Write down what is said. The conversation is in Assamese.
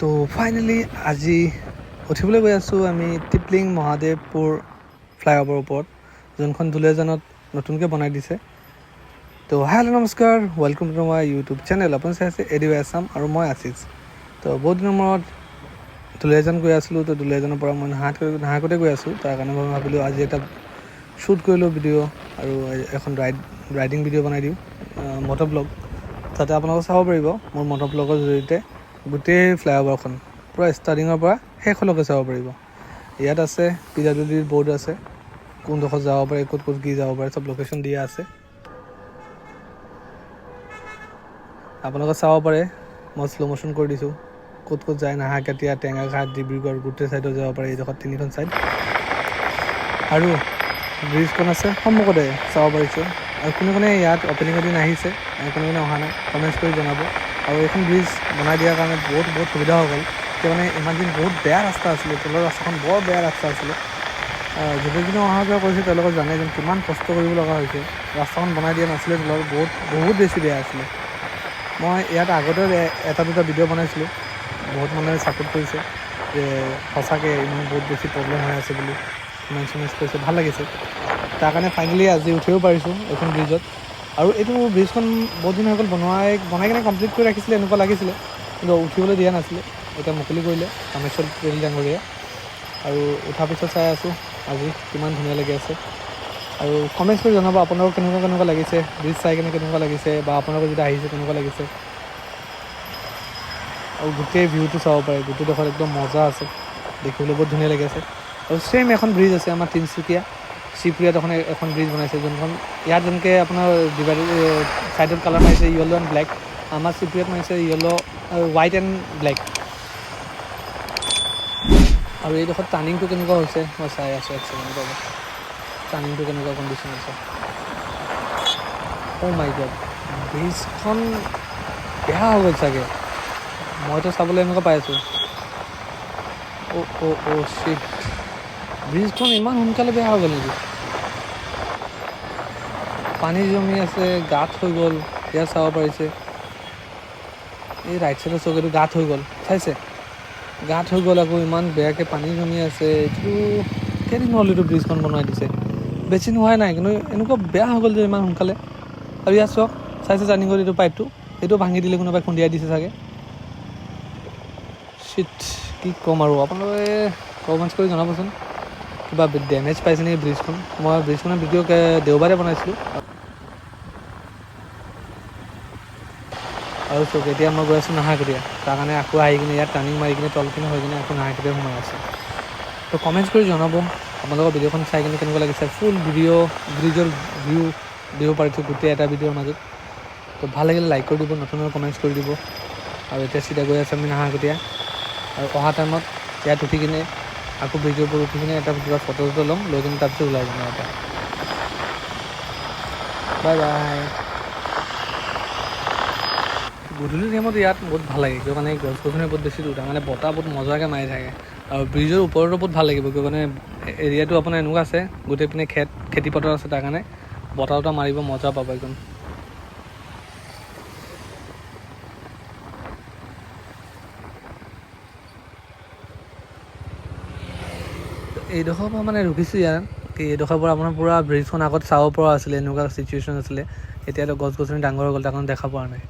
তো ফাইনেলি আজি উঠিবলৈ গৈ আছোঁ আমি টিপলিং মহাদেৱপুৰ ফ্লাইঅভাৰৰ ওপৰত, যোনখন দুলীয়াজানত নতুনকৈ বনাই দিছে। তো হেল্ল' নমস্কাৰ, welcome to my YouTube channel. আপুনি চাই আছে এডিঅ' আছাম আৰু মই আছিছ। তো বহুত দিনৰ মূৰত দুলীয়াজান গৈ আছিলোঁ। তো দুলীয়াজানৰ পৰা মই নাহাকতে গৈ আছোঁ। তাৰ কাৰণে মই ভাবিলোঁ আজি এটা শ্বুট কৰিলোঁ ভিডিঅ' আৰু এখন ৰাইডিং ভিডিঅ' বনাই দিওঁ, মটৰ ব্লগ, যাতে আপোনালোকে চাব পাৰিব মোৰ মটৰ ব্লগৰ জৰিয়তে গোটেই ফ্লাইঅভাৰখন পূৰা ষ্টাৰ্টিঙৰ পৰা শেষলৈকে চাব পাৰিব। ইয়াত আছে PWDৰ বৰ্ড আছে, কোনডোখৰত যাব পাৰে, ক'ত ক'ত কি যাব পাৰে, চব লোকেশ্যন দিয়া আছে। আপোনালোকে চাব পাৰে, মই শ্ল' মোশ্যন কৰি দিছোঁ। ক'ত ক'ত যায়, নাহাৰকাটিয়া, টেঙাঘাট, ডিব্ৰুগড়, গোটেই ছাইডত যাব পাৰে। এইডোখৰত তিনিখন ছাইড আৰু ব্ৰিজখন আছে সন্মুখতে চাব পাৰিছে। আৰু কোনে কোনে ইয়াত অপেনিঙৰ দিন আহিছে, কোনে কোনে অহা নাই, কমেণ্টছ কৰি জনাব। আৰু এইখন ব্ৰিজ বনাই দিয়াৰ কাৰণে বহুত সুবিধা হৈ গ'ল। এতিয়া মানে ইমান দিন বহুত বেয়া ৰাস্তা আছিলে, তলৰ ৰাস্তাখন বৰ বেয়া ৰাস্তা আছিলে। যোনে যোনে অহা যোৱা কৰিছে তেওঁলোকে জানে যেন কিমান কষ্ট কৰিব লগা হৈছে। ৰাস্তাখন বনাই দিয়া নাছিলে, তলৰ বহুত বেছি বেয়া আছিলে। মই ইয়াত আগতেও এটা দুটা ভিডিঅ' বনাইছিলোঁ, বহুত মানুহে ছাপোৰ্ট কৰিছে যে সঁচাকৈ ইমান বহুত বেছি প্ৰব্লেম হৈ আছে বুলি কমেণ্টছ কৰিছে, ভাল লাগিছে। তাৰ কাৰণে ফাইনেলি আজি উঠিব পাৰিছোঁ এইখন ব্ৰিজত। আৰু এইটো ব্ৰিজখন বহুত দিন হৈ গ'ল বনাই কিনে কমপ্লিট কৰি ৰাখিছিলে এনেকুৱা লাগিছিলে, কিন্তু উঠিবলৈ দিয়া নাছিলে। এতিয়া মুকলি কৰিলে কামেশ্বৰ তেলী ডাঙৰীয়াই, আৰু উঠাৰ পিছত চাই আছোঁ আজি কিমান ধুনীয়া লাগি আছে। আৰু কমেণ্টছ কৰি জনাব আপোনালোকৰ কেনেকুৱা লাগিছে, ব্ৰিজ চাই কিনে কেনেকুৱা লাগিছে, বা আপোনালোকৰ যেতিয়া আহিছে কেনেকুৱা লাগিছে। আৰু গোটেই ভিউটো চাব পাৰে, গোটেইডোখৰত একদম মজা আছে, দেখিবলৈ বহুত ধুনীয়া লাগি আছে। আৰু ছেইম এখন ব্ৰিজ আছে আমাৰ তিনিচুকীয়া চিপুৰিয়াত এখন ব্ৰিজ বনাইছে, যোনখন ইয়াত যেনেকৈ আপোনাৰ ছাইডত কালাৰ মাৰিছে য়েল্ল' এণ্ড ব্লেক, আমাৰ চিপুৰিয়াত মাৰিছে হোৱাইট এণ্ড ব্লেক। আৰু এইডোখৰত টাৰ্ণিংটো কেনেকুৱা হৈছে মই চাই আছোঁ, এক ছেকেণ্ড ৰ'ব। টাৰ্ণিংটো কেনেকুৱা কণ্ডিশ্যন আছে। অ' মাই গড, ব্ৰিজখন বেয়া হৈ গ'ল চাগে, মইতো চাবলৈ এনেকুৱা পাই আছোঁ। অ' শ্বিট, ব্ৰিজখন ইমান সোনকালে বেয়া হৈ গ'ল নেকি? পানী জমি আছে, গাঁত হৈ গ'ল। ইয়াত চাব পাৰিছে, এই ৰাইট ছাইডৰ চকুটো গাঁত হৈ গ'ল, চাইছে? গাঁত হৈ গ'ল, আকৌ ইমান বেয়াকৈ পানী জমি আছে। এইটো কেইদিন হ'ল এইটো ব্ৰিজখন বনাই দিছে, বেছি নোহোৱাই নাই, কিন্তু এনেকুৱা বেয়া হৈ গ'ল যে ইমান সোনকালে। আৰু ইয়াত চাওক, চাইছে টাৰ্ণিঙত এইটো পাইপটো, এইটো ভাঙি দিলে, কোনোবাই খুন্দিয়াই দিছে চাগে। শ্বিট, কি ক'ম আৰু। আপোনালোকে কমেণ্টছ কৰি জনাবচোন কিবা ডেমেজ পাইছে নেকি ব্ৰিজখন। মই ব্ৰিজখনৰ ভিডিঅ' দেওবাৰে বনাইছিলোঁ। আৰু চাওক, এতিয়া মই গৈ আছোঁ নাহাৰকাটিয়া, তাৰ কাৰণে আকৌ আহি কিনে ইয়াত টাৰ্ণিং মাৰি কিনে তলখিনি হৈ কিনে আকৌ নাহাৰকাটিয়া সোমাই আছোঁ। তো কমেণ্টছ কৰি জনাব আপোনালোকৰ ভিডিঅ'খন চাই কিনে কেনেকুৱা লাগিছে। ফুল ব্ৰিজৰ ভিউ দিব পাৰিছোঁ গোটেই এটা ভিডিঅ'ৰ মাজত। তো ভাল লাগিলে লাইক কৰি দিব, নতুন কমেণ্টছ কৰি দিব। আৰু এতিয়া চিধা গৈ আছোঁ আমি নাহাৰকাটিয়া, আৰু অহা টাইমত ইয়াত উঠি কিনে আকৌ ব্ৰিজৰ ওপৰত উঠি কিনে এটা কিবা ফটো ল'ম, লৈ কিনে তাৰপিছত ওলাই যাম ইয়াৰ পৰা। Bye bye. গধূলি টাইমত ইয়াত বহুত ভাল লাগে, কিয় মানে গছ গছনি বহুত বেছি দূৰ, তাৰমানে বতাহ বহুত মজাকৈ মাৰি থাকে। আৰু ব্ৰিজৰ ওপৰতো বহুত ভাল লাগিব, কিয় মানে এৰিয়াটো আপোনাৰ এনেকুৱা আছে, গোটেই পিনে খেতি পথাৰ আছে, তাৰ কাৰণে বতাহ মাৰিব মজা পাব একদম। এইডোখৰৰ পৰা মানে ৰখিছোঁ ইয়াত, এইডোখৰৰ পৰা আপোনাৰ পূৰা ব্ৰিজখন আগত চাব পৰা আছিলে, এনেকুৱা চিটুৱেশ্যন আছিলে। এতিয়াতো গছ গছনি ডাঙৰ হৈ গ'ল, তাৰ কাৰণে দেখা পোৱা নাই।